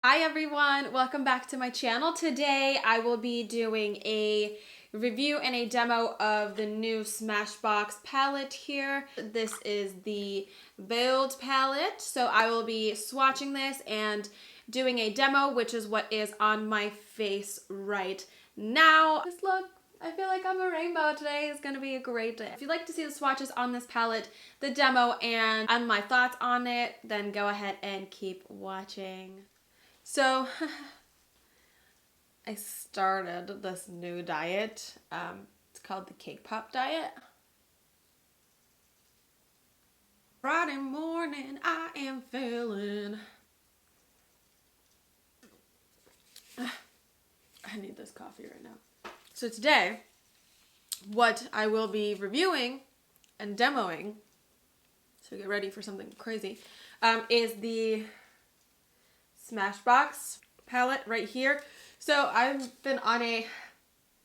Hi everyone, welcome back to my channel. Today I will be doing a review and a demo of the new Smashbox palette here. This is the Veiled palette, so I will be swatching this and doing a demo, which is what is on my face right now. Just look, I feel like I'm a rainbow today. It's gonna be a great day. If you'd like to see the swatches on this palette, the demo, and my thoughts on it, then go ahead and keep watching. So, I started this new diet. It's called the Cake Pop diet. Friday morning, I am feeling. I need this coffee right now. So today, what I will be reviewing and demoing, so get ready for something crazy, is the Smashbox palette right here. So I've been on a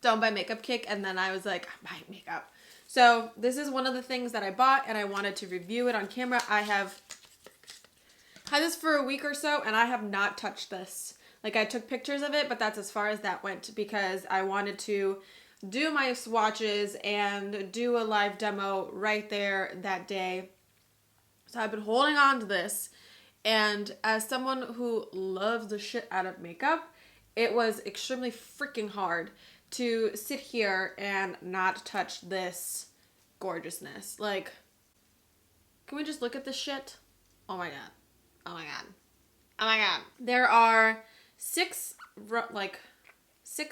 don't buy makeup kick, and then I was like, I'm buying makeup. So this is one of the things that I bought and I wanted to review it on camera. I have had this for a week or so and I have not touched this. Like, I took pictures of it, but that's as far as that went because I wanted to do my swatches and do a live demo right there that day. So I've been holding on to this. And as someone who loves the shit out of makeup, it was extremely freaking hard to sit here and not touch this gorgeousness. Like, can we just look at this shit? Oh my god. Oh my god. Oh my god. There are six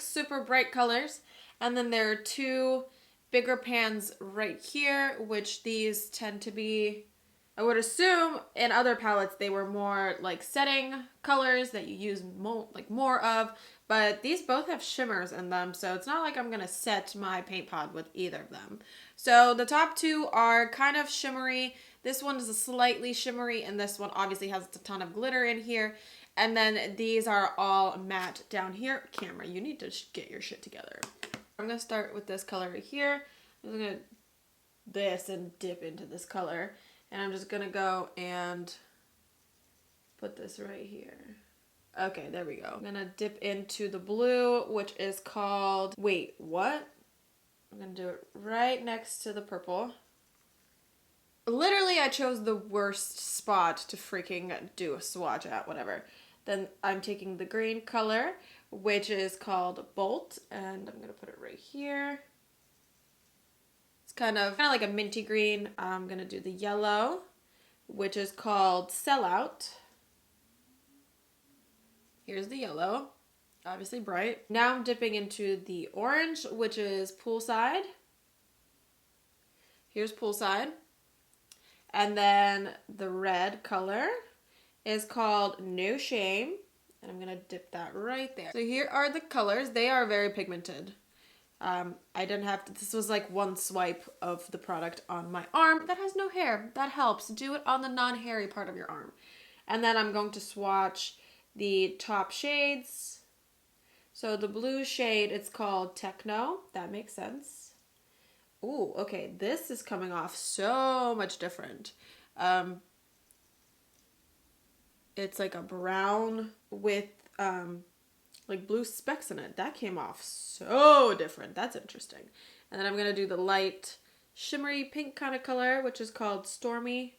super bright colors, and then there are two bigger pans right here, which these tend to be, I would assume in other palettes they were more like setting colors that you use more of, but these both have shimmers in them, so it's not like I'm gonna set my paint pod with either of them. So the top two are kind of shimmery. This one is a slightly shimmery, and this one obviously has a ton of glitter in here. And then these are all matte down here. Camera, you need to get your shit together. I'm gonna start with this color right here. I'm gonna this and dip into this color. And I'm just gonna go and put this right here. Okay, there we go. I'm gonna dip into the blue, which is called, wait, what? I'm gonna do it right next to the purple. Literally, I chose the worst spot to freaking do a swatch at, whatever. Then I'm taking the green color, which is called Bolt, and I'm gonna put it right here. It's kind of like a minty green. I'm gonna do the yellow, which is called Sellout. Here's the yellow, obviously bright. Now I'm dipping into the orange, which is Poolside. Here's Poolside. And then the red color is called No Shame. And I'm gonna dip that right there. So here are the colors. They are very pigmented. I didn't have to, this was like one swipe of the product on my arm that has no hair. That helps. Do it on the non-hairy part of your arm. And then I'm going to swatch the top shades. So the blue shade, it's called Techno. That makes sense. Ooh, okay, this is coming off so much different. It's like a brown with like blue specks in it. That came off so different. That's interesting. And then I'm gonna do the light shimmery pink kind of color, which is called Stormy.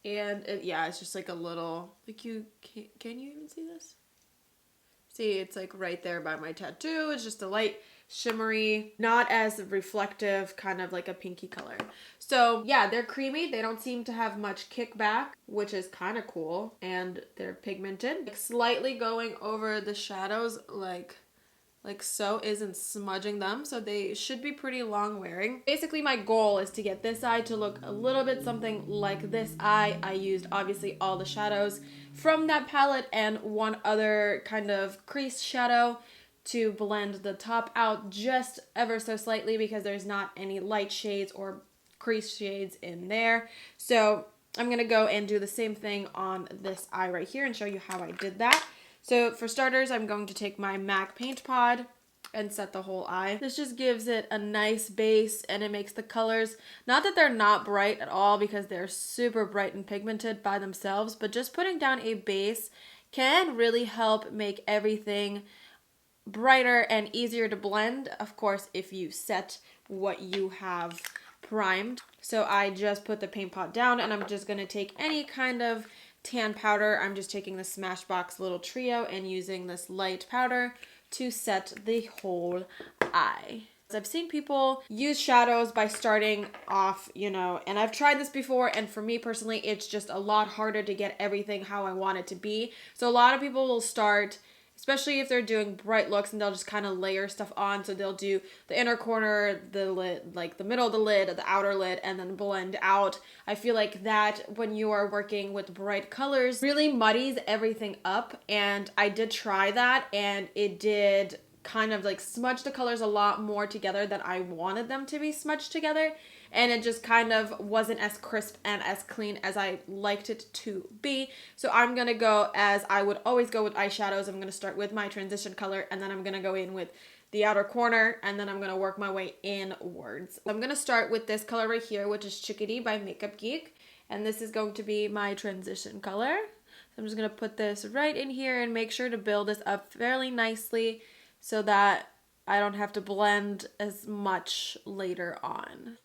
And yeah, it's just like a little, like, you can you even see this? See, it's like right there by my tattoo. It's just a light shimmery, not as reflective, kind of like a pinky color. So yeah, they're creamy. They don't seem to have much kickback, which is kind of cool. And they're pigmented. Like, slightly going over the shadows like so, isn't smudging them, so they should be pretty long wearing. Basically, my goal is to get this eye to look a little bit something like this eye. I used obviously all the shadows from that palette and one other kind of crease shadow to blend the top out just ever so slightly because there's not any light shades or crease shades in there. So I'm gonna go and do the same thing on this eye right here and show you how I did that. So for starters, I'm going to take my MAC paint pod and set the whole eye. This just gives it a nice base, and it makes the colors, not that they're not bright at all because they're super bright and pigmented by themselves, but just putting down a base can really help make everything brighter and easier to blend, of course, if you set what you have primed. So I just put the paint pot down and I'm just going to take any kind of tan powder. I'm just taking the Smashbox little trio and using this light powder to set the whole eye. I've seen people use shadows by starting off, you know, and I've tried this before, and for me personally, it's just a lot harder to get everything how I want it to be. So a lot of people will start, especially if they're doing bright looks, and they'll just kind of layer stuff on. So they'll do the inner corner, the lid, like the middle of the lid, the outer lid, and then blend out. I feel like that when you are working with bright colors really muddies everything up. And I did try that, and it did kind of like smudge the colors a lot more together than I wanted them to be smudged together. And it just kind of wasn't as crisp and as clean as I liked it to be. So I'm going to go, as I would always go with eyeshadows, I'm going to start with my transition color, and then I'm going to go in with the outer corner, and then I'm going to work my way inwards. I'm going to start with this color right here, which is Chickadee by Makeup Geek. And this is going to be my transition color. So I'm just going to put this right in here and make sure to build this up fairly nicely so that I don't have to blend as much later on.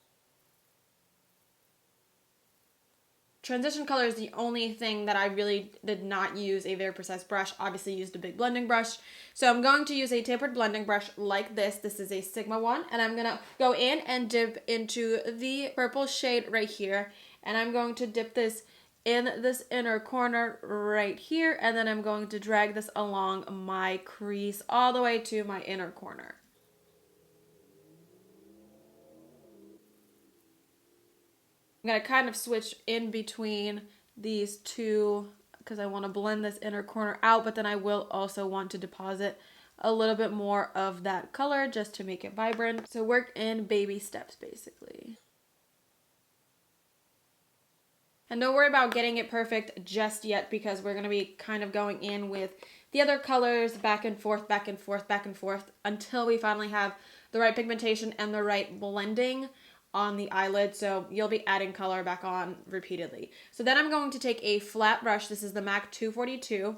Transition color is the only thing that I really did not use a very precise brush. Obviously used a big blending brush. So I'm going to use a tapered blending brush like this. This is a Sigma one, and I'm gonna go in and dip into the purple shade right here. And I'm going to dip this in this inner corner right here, and then I'm going to drag this along my crease all the way to my inner corner. I'm going to kind of switch in between these two because I want to blend this inner corner out, but then I will also want to deposit a little bit more of that color just to make it vibrant. So work in baby steps basically. And don't worry about getting it perfect just yet, because we're going to be kind of going in with the other colors back and forth, back and forth, back and forth until we finally have the right pigmentation and the right blending on the eyelid. So you'll be adding color back on repeatedly. So then I'm going to take a flat brush. This is the MAC 242.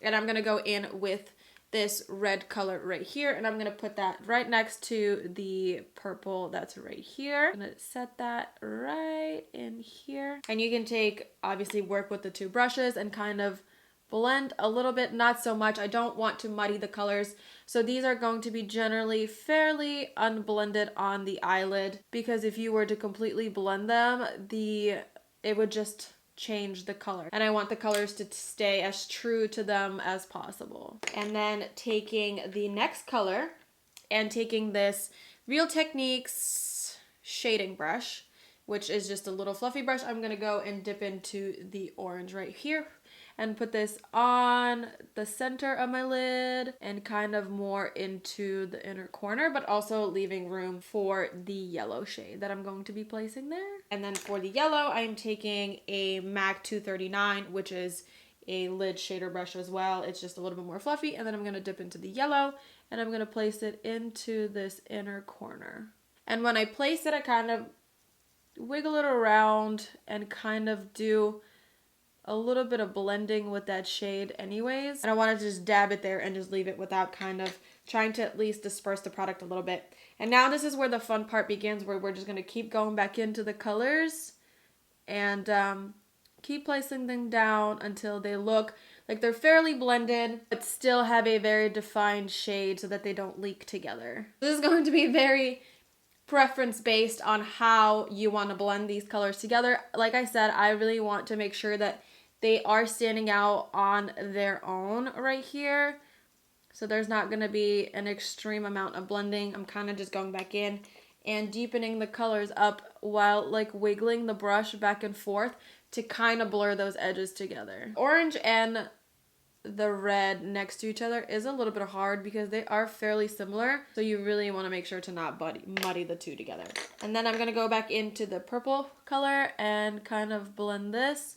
And I'm going to go in with this red color right here, and I'm going to put that right next to the purple that's right here. I'm going to set that right in here. And you can take, obviously work with the two brushes and kind of blend a little bit, not so much. I don't want to muddy the colors. So these are going to be generally fairly unblended on the eyelid, because if you were to completely blend them, it would just change the color, and I want the colors to stay as true to them as possible. And then taking the next color and taking this Real Techniques shading brush, which is just a little fluffy brush, I'm gonna go and dip into the orange right here and put this on the center of my lid and kind of more into the inner corner, but also leaving room for the yellow shade that I'm going to be placing there. And then for the yellow, I'm taking a MAC 239, which is a lid shader brush as well. It's just a little bit more fluffy. And then I'm gonna dip into the yellow and I'm gonna place it into this inner corner. And when I place it, I kind of wiggle it around and kind of do a little bit of blending with that shade anyways. And I want to just dab it there and just leave it without kind of trying to at least disperse the product a little bit. And now this is where the fun part begins, where we're just going to keep going back into the colors and keep placing them down until they look like they're fairly blended, but still have a very defined shade so that they don't leak together. This is going to be very preference based on how you want to blend these colors together. Like I said, I really want to make sure that they are standing out on their own right here. So there's not going to be an extreme amount of blending. I'm kind of just going back in and deepening the colors up while like wiggling the brush back and forth to kind of blur those edges together. Orange and the red next to each other is a little bit hard because they are fairly similar. So you really want to make sure to not muddy the two together. And then I'm going to go back into the purple color and kind of blend this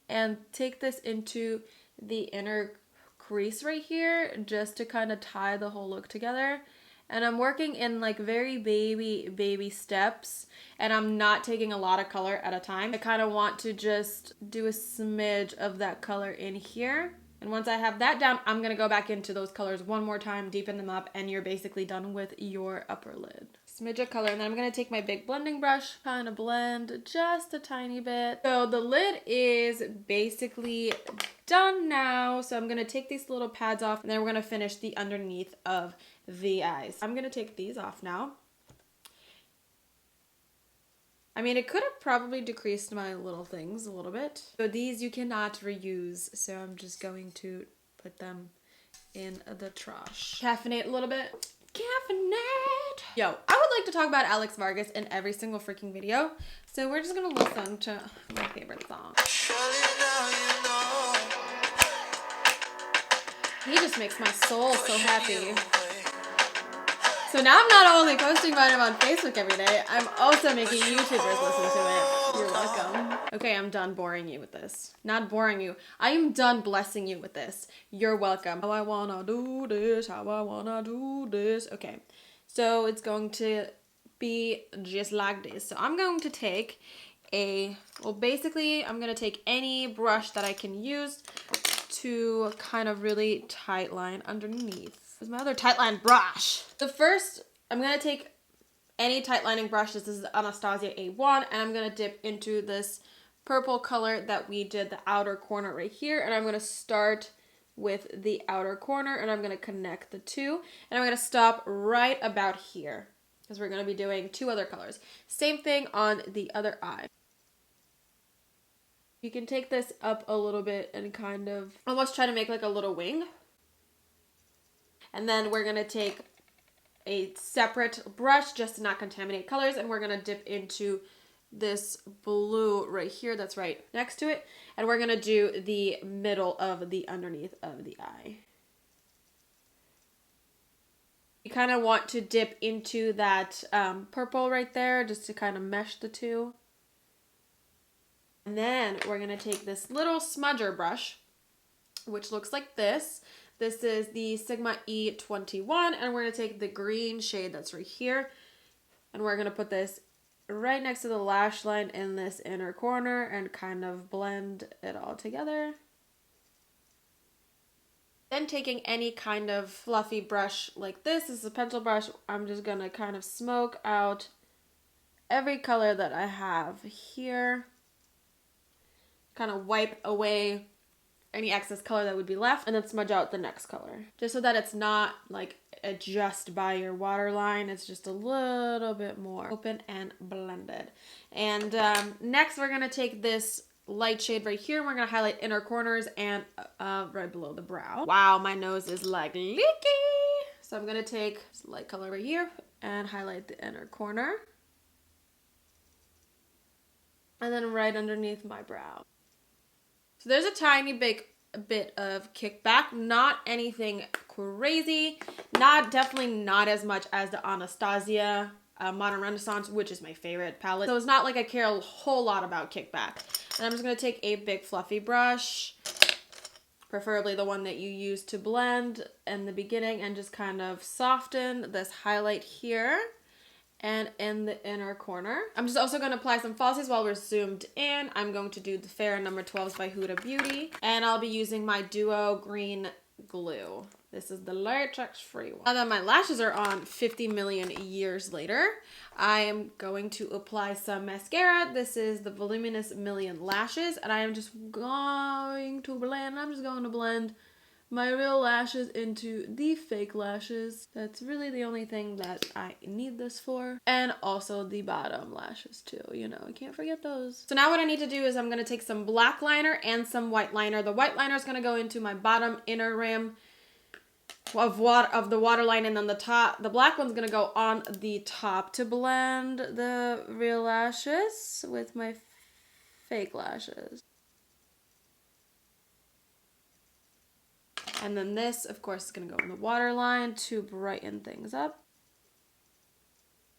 and take this into the inner crease right here just to kind of tie the whole look together. And I'm working in like very baby steps, and I'm not taking a lot of color at a time. I kind of want to just do a smidge of that color in here And once I have that down, I'm going to go back into those colors one more time, deepen them up, and you're basically done with your upper lid. Smidge of color, and then I'm going to take my big blending brush, kind of blend just a tiny bit. So the lid is basically done now. So I'm going to take these little pads off, and then we're going to finish the underneath of the eyes. I'm going to take these off now. I mean, it could have probably decreased my little things a little bit. So these you cannot reuse, so I'm just going to put them in the trash. Caffeinate a little bit. Caffeinate! Yo, I would like to talk about Alex Vargas in every single freaking video, so we're just gonna listen to my favorite song. He just makes my soul so happy. So now I'm not only posting about him on Facebook every day, I'm also making YouTubers listen to it. You're welcome. Okay, I'm done boring you with this. Not boring you. I am done blessing you with this. You're welcome. How I wanna do this, how I wanna do this. Okay, so it's going to be just like this. So I'm going to take basically I'm going to take any brush that I can use to kind of really tight line underneath. Where's my other tight line brush? The first, I'm going to take any tight lining brush. This is Anastasia A1, and I'm going to dip into this purple color that we did the outer corner right here, and I'm going to start with the outer corner, and I'm going to connect the two, and I'm going to stop right about here because we're going to be doing two other colors. Same thing on the other eye. You can take this up a little bit and kind of almost try to make like a little wing. And then we're going to take a separate brush just to not contaminate colors, and we're going to dip into this blue right here that's right next to it, and we're going to do the middle of the underneath of the eye. You kind of want to dip into that purple right there just to kind of mesh the two. And then we're going to take this little smudger brush, which looks like this. This is the Sigma E21, and we're going to take the green shade that's right here, and we're going to put this right next to the lash line in this inner corner and kind of blend it all together. Then taking any kind of fluffy brush like this is a pencil brush, I'm just going to kind of smoke out every color that I have here. Kind of wipe away any excess color that would be left, and then smudge out the next color. Just so that it's not like just by your waterline, it's just a little bit more open and blended. And next we're gonna take this light shade right here, and we're gonna highlight inner corners and right below the brow. Wow, my nose is like leaky. So I'm gonna take this light color right here and highlight the inner corner. And then right underneath my brow. So there's a tiny bit of kickback, not anything crazy, definitely not as much as the Anastasia Modern Renaissance, which is my favorite palette. So it's not like I care a whole lot about kickback. And I'm just going to take a big fluffy brush, preferably the one that you use to blend in the beginning, and just kind of soften this highlight here and in the inner corner. I'm just also going to apply some falsies while we're zoomed in. I'm going to do the Fair number 12s by Huda Beauty, and I'll be using my Duo Green Glue. This is the latex free one. Now that my lashes are on 50 million years later, I am going to apply some mascara. This is the Voluminous Million Lashes, and I am just going to blend my real lashes into the fake lashes. That's really the only thing that I need this for. And also the bottom lashes too, you know, I can't forget those. So now what I need to do is I'm gonna take some black liner and some white liner. The white liner is gonna go into my bottom inner rim of the waterline, and then the black one's gonna go on the top to blend the real lashes with my fake lashes. And then this, of course, is going to go in the waterline to brighten things up,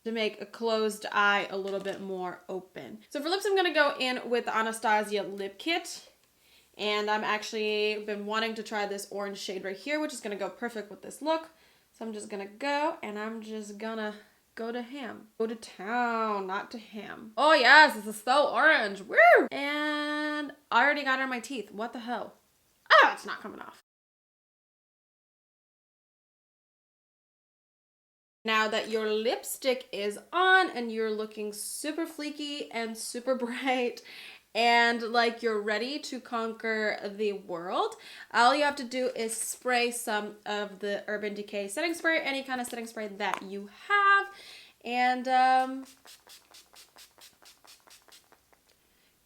to make a closed eye a little bit more open. So for lips, I'm going to go in with the Anastasia Lip Kit. And I'm actually been wanting to try this orange shade right here, which is going to go perfect with this look. So I'm just going to go, and I'm just going to go to ham. Go to town, not to ham. Oh yes, this is so orange. Woo! And I already got it on my teeth. What the hell? it's not coming off. Now that your lipstick is on and you're looking super fleeky and super bright and like you're ready to conquer the world, all you have to do is spray some of the Urban Decay setting spray, any kind of setting spray that you have, and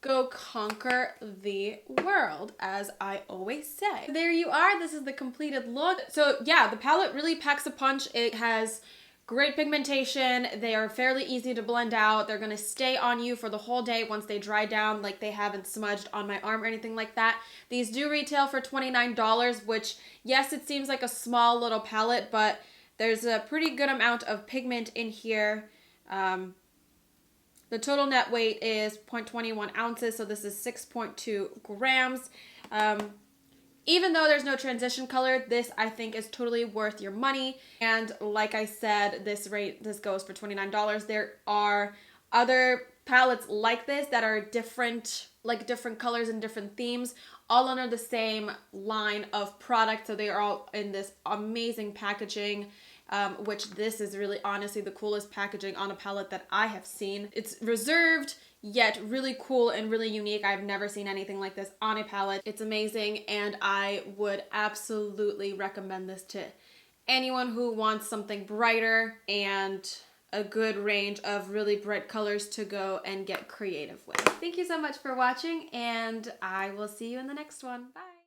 go conquer the world, as I always say. There you are. This is the completed look. So yeah, the palette really packs a punch. It has great pigmentation. They are fairly easy to blend out. They're gonna stay on you for the whole day once they dry down, like they haven't smudged on my arm or anything like that. These do retail for $29, which, yes, it seems like a small little palette, but there's a pretty good amount of pigment in here. The total net weight is 0.21 ounces, so this is 6.2 grams. Even though there's no transition color, this I think is totally worth your money. And like I said, this goes for $29. There are other palettes like this that are different, like different colors and different themes, all under the same line of product. So they are all in this amazing packaging, which this is really honestly the coolest packaging on a palette that I have seen. It's reserved, yet really cool and really unique. I've never seen anything like this on a palette. It's amazing, and I would absolutely recommend this to anyone who wants something brighter and a good range of really bright colors to go and get creative with. Thank you so much for watching, and I will see you in the next one. Bye.